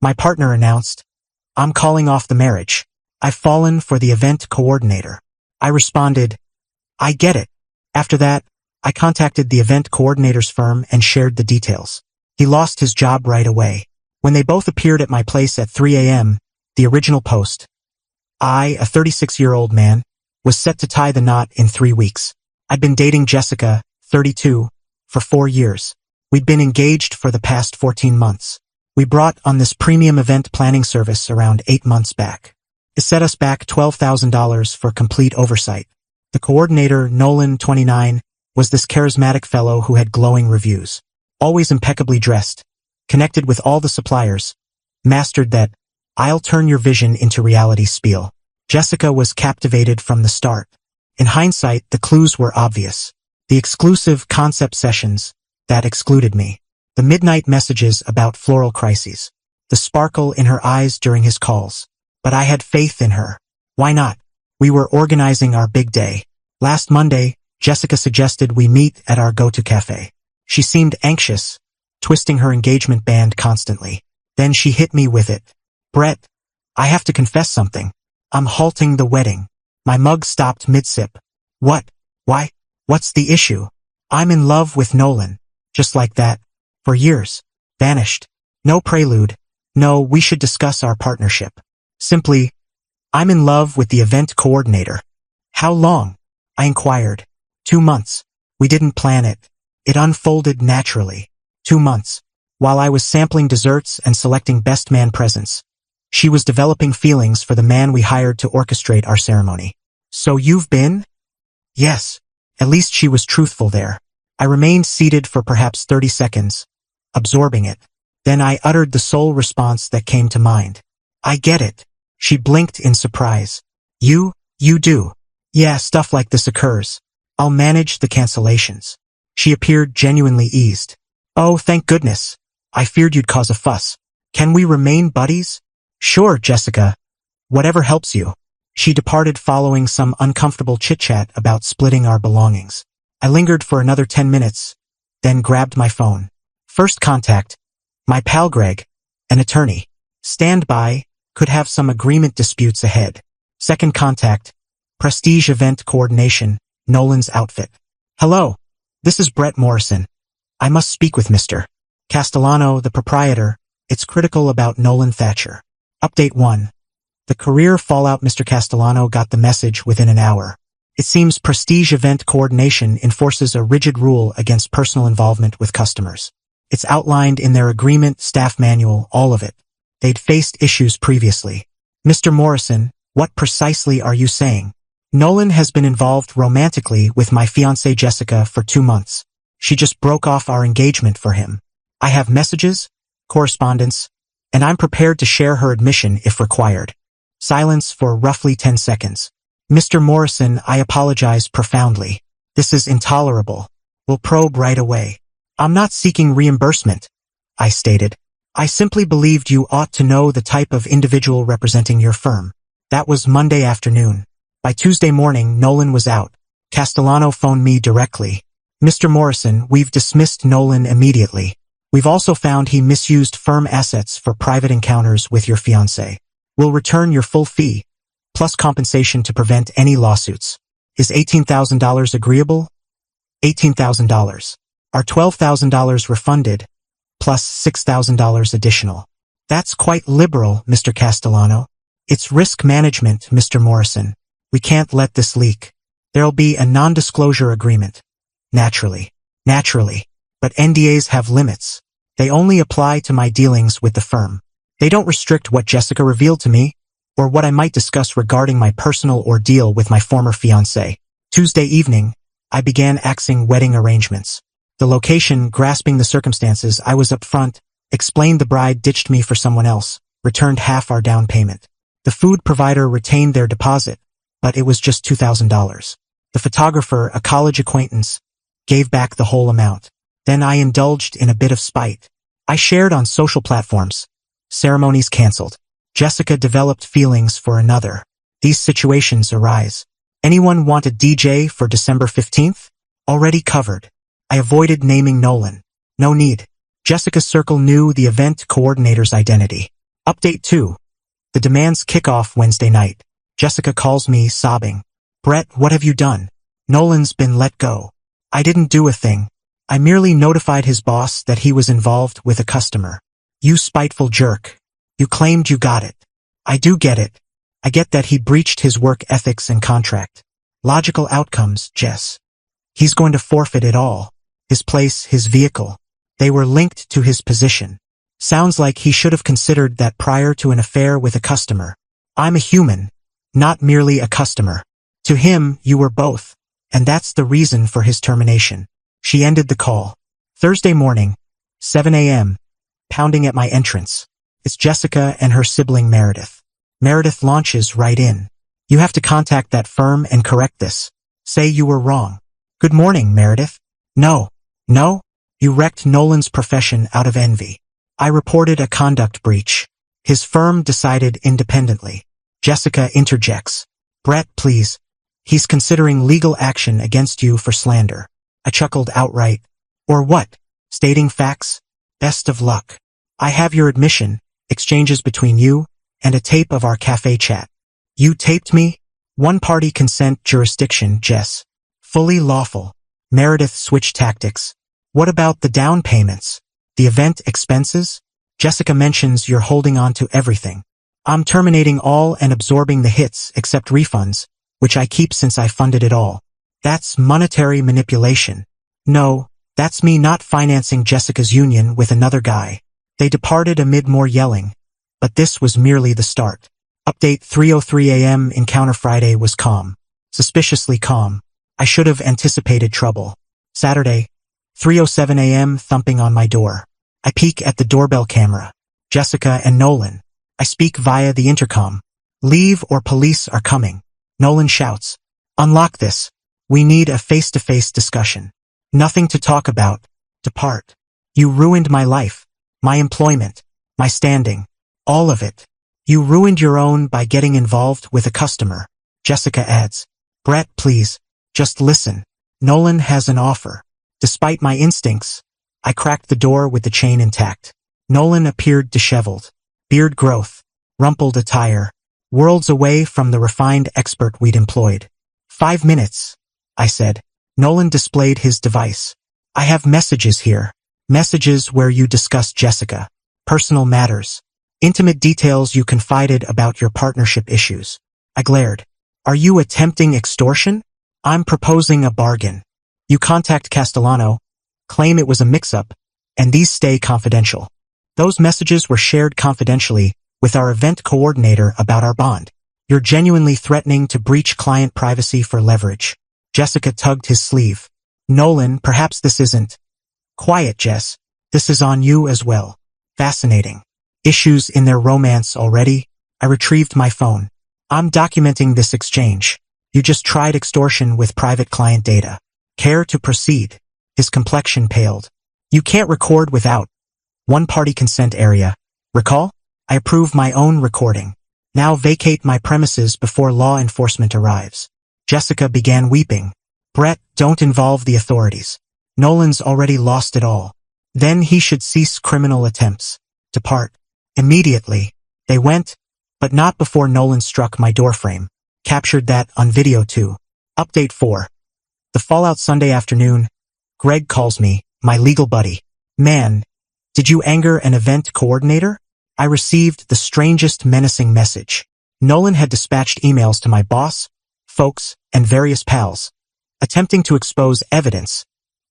My partner announced, "I'm calling off the marriage. I've fallen for the event coordinator." I responded, "I get it." After that, I contacted the event coordinator's firm and shared the details. He lost his job right away. When they both appeared at my place at 3 a.m., the original post, I, a 36-year-old man, was set to tie the knot in 3 weeks. I'd been dating Jessica, 32, for 4 years. We'd been engaged for the past 14 months. We brought on this premium event planning service around 8 months back. It set us back $12,000 for complete oversight. The coordinator, Nolan, 29, was this charismatic fellow who had glowing reviews. Always impeccably dressed, connected with all the suppliers, mastered that "I'll turn your vision into reality" spiel. Jessica was captivated from the start. In hindsight, the clues were obvious. The exclusive concept sessions that excluded me. The midnight messages about floral crises. The sparkle in her eyes during his calls. But I had faith in her. Why not? We were organizing our big day. Last Monday, Jessica suggested we meet at our go-to cafe. She seemed anxious, twisting her engagement band constantly. Then she hit me with it. "Brett, I have to confess something. I'm halting the wedding." My mug stopped mid-sip. "What? Why? What's the issue?" "I'm in love with Nolan." Just like that. For years. Vanished. No prelude. No, we should discuss our partnership. Simply, "I'm in love with the event coordinator." "How long?" I inquired. 2 months. We didn't plan it. It unfolded naturally. 2 months. While I was sampling desserts and selecting best man presents, she was developing feelings for the man we hired to orchestrate our ceremony. "So you've been?" "Yes." At least she was truthful there. I remained seated for perhaps 30 seconds, absorbing it. Then I uttered the sole response that came to mind. "I get it." She blinked in surprise. You do?" "Yeah, stuff like this occurs. I'll manage the cancellations." She appeared genuinely eased. "Oh, thank goodness. I feared you'd cause a fuss. Can we remain buddies?" "Sure, Jessica. Whatever helps you." She departed following some uncomfortable chit-chat about splitting our belongings. I lingered for another 10 minutes, then grabbed my phone. First contact. My pal Greg, an attorney. Stand by, could have some agreement disputes ahead. Second contact. Prestige event coordination, Nolan's outfit. "Hello. This is Brett Morrison. I must speak with Mr. Castellano, the proprietor. It's critical about Nolan Thatcher." Update 1. The career fallout. Mr. Castellano got the message within an hour. It seems Prestige event coordination enforces a rigid rule against personal involvement with customers. It's outlined in their agreement, staff manual, all of it. They'd faced issues previously. "Mr. Morrison, what precisely are you saying?" "Nolan has been involved romantically with my fiancée Jessica for 2 months. She just broke off our engagement for him. I have messages, correspondence, and I'm prepared to share her admission if required." Silence for roughly 10 seconds. "Mr. Morrison, I apologize profoundly. This is intolerable. We'll probe right away." "I'm not seeking reimbursement," I stated. "I simply believed you ought to know the type of individual representing your firm." That was Monday afternoon. By Tuesday morning, Nolan was out. Castellano phoned me directly. "Mr. Morrison, we've dismissed Nolan immediately. We've also found he misused firm assets for private encounters with your fiancée. We'll return your full fee, plus compensation to prevent any lawsuits. Is $18,000 agreeable?" $18,000. Are $12,000 refunded, plus $6,000 additional. "That's quite liberal, Mr. Castellano." "It's risk management, Mr. Morrison. We can't let this leak. There'll be a non-disclosure agreement." Naturally. But NDAs have limits. They only apply to my dealings with the firm. They don't restrict what Jessica revealed to me, or what I might discuss regarding my personal ordeal with my former fiancé. Tuesday evening, I began axing wedding arrangements. The location, grasping the circumstances, I was upfront, explained the bride ditched me for someone else, returned half our down payment. The food provider retained their deposit, but it was just $2,000. The photographer, a college acquaintance, gave back the whole amount. Then I indulged in a bit of spite. I shared on social platforms. Ceremonies canceled. Jessica developed feelings for another. These situations arise. Anyone want a DJ for December 15th? Already covered. I avoided naming Nolan. No need. Jessica's circle knew the event coordinator's identity. Update 2. The demands kick off Wednesday night. Jessica calls me, sobbing. Brett, what have you done? Nolan's been let go. I didn't do a thing. I merely notified his boss that he was involved with a customer. You spiteful jerk. You claimed you got it. I do get it. I get that he breached his work ethics and contract. Logical outcomes, Jess. He's going to forfeit it all. His place, his vehicle. They were linked to his position. Sounds like he should have considered that prior to an affair with a customer. I'm a human, not merely a customer. To him, you were both. And that's the reason for his termination. She ended the call. Thursday morning, 7 a.m., pounding at my entrance. It's Jessica and her sibling Meredith. Meredith launches right in. You have to contact that firm and correct this. Say you were wrong. Good morning, Meredith. No. You wrecked Nolan's profession out of envy. I reported a conduct breach. His firm decided independently. Jessica interjects. Brett, please. He's considering legal action against you for slander. I chuckled outright. Or what? Stating facts? Best of luck. I have your admission, exchanges between you, and a tape of our cafe chat. You taped me? One-party consent jurisdiction, Jess. Fully lawful. Meredith switched tactics. What about the down payments? The event expenses? Jessica mentions you're holding on to everything. I'm terminating all and absorbing the hits except refunds, which I keep since I funded it all. That's monetary manipulation. No, that's me not financing Jessica's union with another guy. They departed amid more yelling, but this was merely the start. Update 3:03 a.m. Encounter Friday was calm. Suspiciously calm. I should have anticipated trouble. Saturday, 3:07 a.m. thumping on my door. I peek at the doorbell camera. Jessica and Nolan. I speak via the intercom. Leave or police are coming. Nolan shouts. Unlock this. We need a face-to-face discussion. Nothing to talk about. Depart. You ruined my life. My employment. My standing. All of it. You ruined your own by getting involved with a customer. Jessica adds. Brett, please. Just listen. Nolan has an offer. Despite my instincts, I cracked the door with the chain intact. Nolan appeared disheveled. Beard growth. Rumpled attire. Worlds away from the refined expert we'd employed. 5 minutes, I said. Nolan displayed his device. I have messages here. Messages where you discuss Jessica. Personal matters. Intimate details you confided about your partnership issues. I glared. Are you attempting extortion? I'm proposing a bargain. You contact Castellano, claim it was a mix-up, and these stay confidential. Those messages were shared confidentially with our event coordinator about our bond. You're genuinely threatening to breach client privacy for leverage. Jessica tugged his sleeve. Nolan, perhaps this isn't. Quiet, Jess. This is on you as well. Fascinating. Issues in their romance already? I retrieved my phone. I'm documenting this exchange. You just tried extortion with private client data. Care to proceed? His complexion paled. You can't record without. One-party consent area. Recall? I approve my own recording. Now vacate my premises before law enforcement arrives. Jessica began weeping. Brett, don't involve the authorities. Nolan's already lost it all. Then he should cease criminal attempts. Depart. Immediately. They went, but not before Nolan struck my doorframe. Captured that on video too. Update 4. The Fallout Sunday afternoon. Greg calls me, my legal buddy. Man, did you anger an event coordinator? I received the strangest menacing message. Nolan had dispatched emails to my boss, folks, and various pals, attempting to expose evidence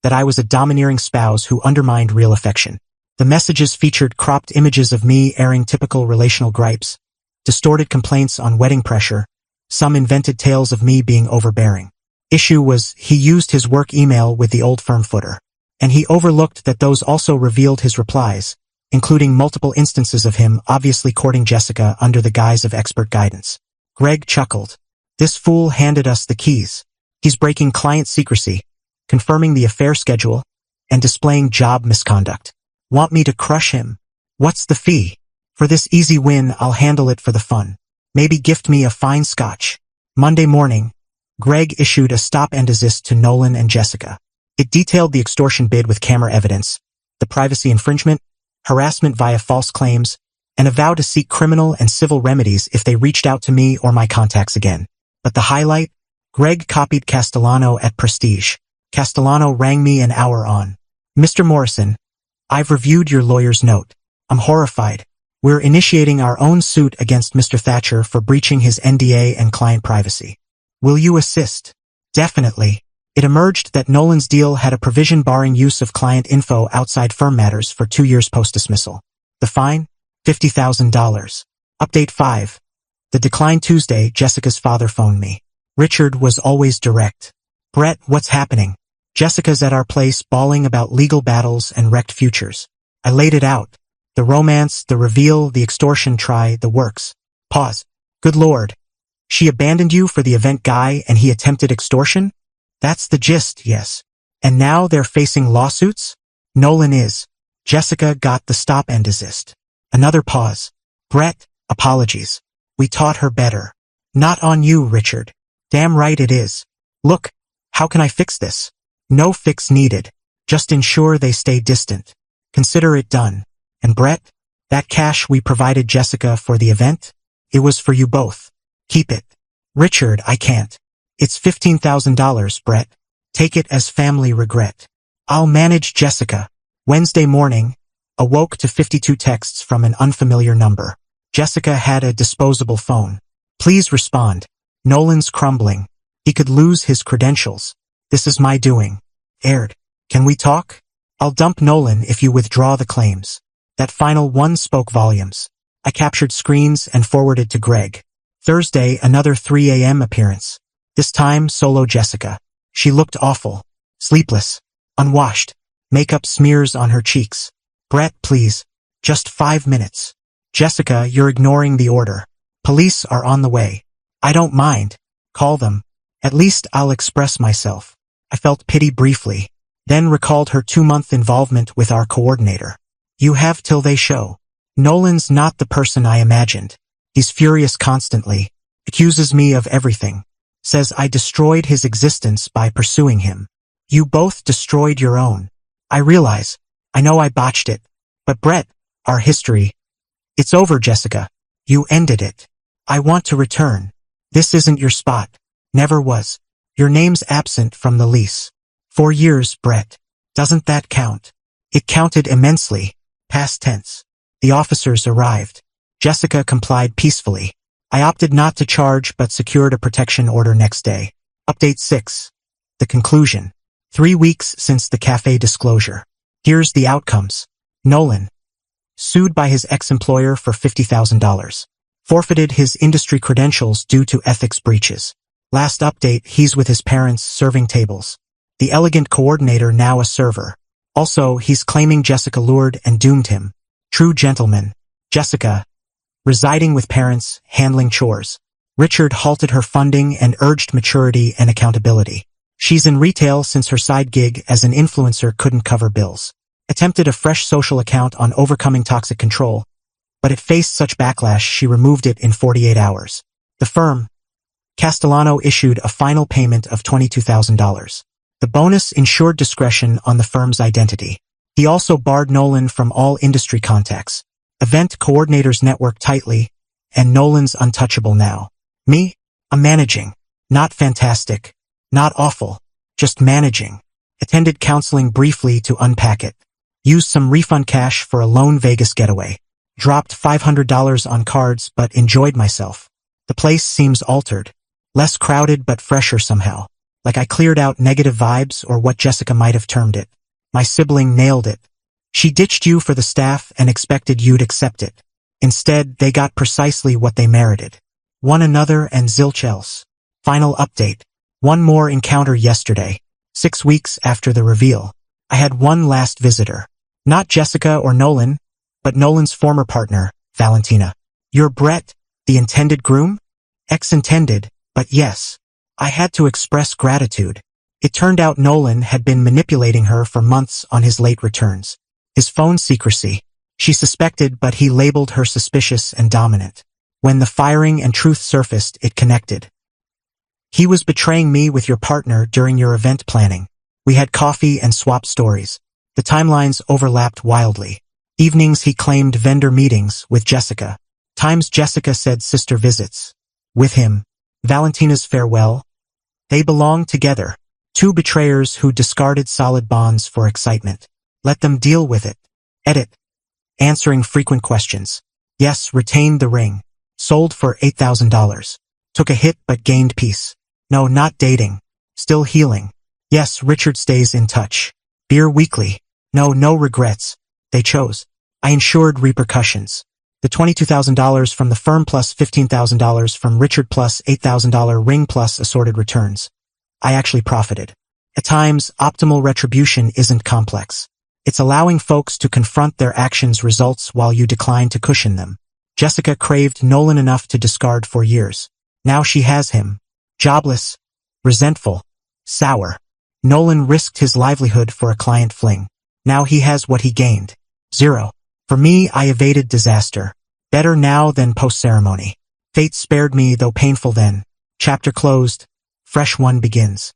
that I was a domineering spouse who undermined real affection. The messages featured cropped images of me airing typical relational gripes, distorted complaints on wedding pressure, some invented tales of me being overbearing. Issue was, he used his work email with the old firm footer, and he overlooked that those also revealed his replies, including multiple instances of him obviously courting Jessica under the guise of expert guidance. Greg chuckled. This fool handed us the keys. He's breaking client secrecy, confirming the affair schedule, and displaying job misconduct. Want me to crush him? What's the fee? For this easy win, I'll handle it for the fun. Maybe gift me a fine scotch. Monday morning, Greg issued a stop and desist to Nolan and Jessica. It detailed the extortion bid with camera evidence, the privacy infringement, harassment via false claims, and a vow to seek criminal and civil remedies if they reached out to me or my contacts again. But the highlight? Greg copied Castellano at Prestige. Castellano rang me an hour on. Mr. Morrison, I've reviewed your lawyer's note. I'm horrified. We're initiating our own suit against Mr. Thatcher for breaching his NDA and client privacy. Will you assist? Definitely. It emerged that Nolan's deal had a provision barring use of client info outside firm matters for 2 years post-dismissal. The fine? $50,000. Update 5. The decline Tuesday, Jessica's father phoned me. Richard was always direct. Brett, what's happening? Jessica's at our place bawling about legal battles and wrecked futures. I laid it out. The romance, the reveal, the extortion try, the works. Pause. Good Lord. She abandoned you for the event guy and he attempted extortion? That's the gist, yes. And now they're facing lawsuits? Nolan is. Jessica got the stop and desist. Another pause. Brett, apologies. We taught her better. Not on you, Richard. Damn right it is. Look, how can I fix this? No fix needed. Just ensure they stay distant. Consider it done. And Brett, that cash we provided Jessica for the event? It was for you both. Keep it. Richard, I can't. It's $15,000, Brett. Take it as family regret. I'll manage Jessica. Wednesday morning, awoke to 52 texts from an unfamiliar number. Jessica had a disposable phone. Please respond. Nolan's crumbling. He could lose his credentials. This is my doing. Aired. Can we talk? I'll dump Nolan if you withdraw the claims. That final one spoke volumes. I captured screens and forwarded to Greg. Thursday, another 3 a.m. appearance. This time, solo Jessica. She looked awful. Sleepless. Unwashed. Makeup smears on her cheeks. Brett, please. Just 5 minutes. Jessica, you're ignoring the order. Police are on the way. I don't mind. Call them. At least I'll express myself. I felt pity briefly, then recalled her 2-month involvement with our coordinator. You have till they show. Nolan's not the person I imagined. He's furious constantly, accuses me of everything, says I destroyed his existence by pursuing him. You both destroyed your own. I realize. I know I botched it. But Brett, our history. It's over, Jessica. You ended it. I want to return. This isn't your spot. Never was. Your name's absent from the lease. 4 years, Brett. Doesn't that count? It counted immensely. Past tense. The officers arrived. Jessica complied peacefully. I opted not to charge but secured a protection order next day. Update 6. The conclusion. 3 weeks since the cafe disclosure. Here's the outcomes. Nolan. Sued by his ex-employer for $50,000. Forfeited his industry credentials due to ethics breaches. Last update, he's with his parents serving tables. The elegant coordinator now a server. Also, he's claiming Jessica lured and doomed him. True gentleman. Jessica. Residing with parents, handling chores. Richard halted her funding and urged maturity and accountability. She's in retail since her side gig as an influencer couldn't cover bills. Attempted a fresh social account on overcoming toxic control, but it faced such backlash she removed it in 48 hours. The firm, Castellano, issued a final payment of $22,000. The bonus ensured discretion on the firm's identity. He also barred Nolan from all industry contacts. Event coordinators network tightly, and Nolan's untouchable now. Me? I'm managing. Not fantastic. Not awful. Just managing. Attended counseling briefly to unpack it. Used some refund cash for a lone Vegas getaway. Dropped $500 on cards but enjoyed myself. The place seems altered. Less crowded but fresher somehow. Like I cleared out negative vibes or what Jessica might have termed it. My sibling nailed it. She ditched you for the staff and expected you'd accept it. Instead, they got precisely what they merited. One another and zilch else. Final update. One more encounter yesterday. 6 weeks after the reveal. I had one last visitor. Not Jessica or Nolan, but Nolan's former partner, Valentina. You're Brett, the intended groom? Ex-intended, but yes. I had to express gratitude. It turned out Nolan had been manipulating her for months on his late returns. His phone secrecy. She suspected, but he labeled her suspicious and dominant. When the firing and truth surfaced, it connected. He was betraying me with your partner during your event planning. We had coffee and swapped stories. The timelines overlapped wildly. Evenings he claimed vendor meetings with Jessica. Times Jessica said sister visits. With him. Valentina's farewell. They belonged together. Two betrayers who discarded solid bonds for excitement. Let them deal with it. Edit. Answering frequent questions. Yes, retained the ring. Sold for $8,000. Took a hit but gained peace. No, not dating. Still healing. Yes, Richard stays in touch. Beer weekly. No, no regrets. They chose. I ensured repercussions. The $22,000 from the firm plus $15,000 from Richard plus $8,000 ring plus assorted returns. I actually profited. At times, optimal retribution isn't complex. It's allowing folks to confront their actions' results while you decline to cushion them. Jessica craved Nolan enough to discard for years. Now she has him. Jobless. Resentful. Sour. Nolan risked his livelihood for a client fling. Now he has what he gained. Zero. For me, I evaded disaster. Better now than post-ceremony. Fate spared me, though painful then. Chapter closed. Fresh one begins.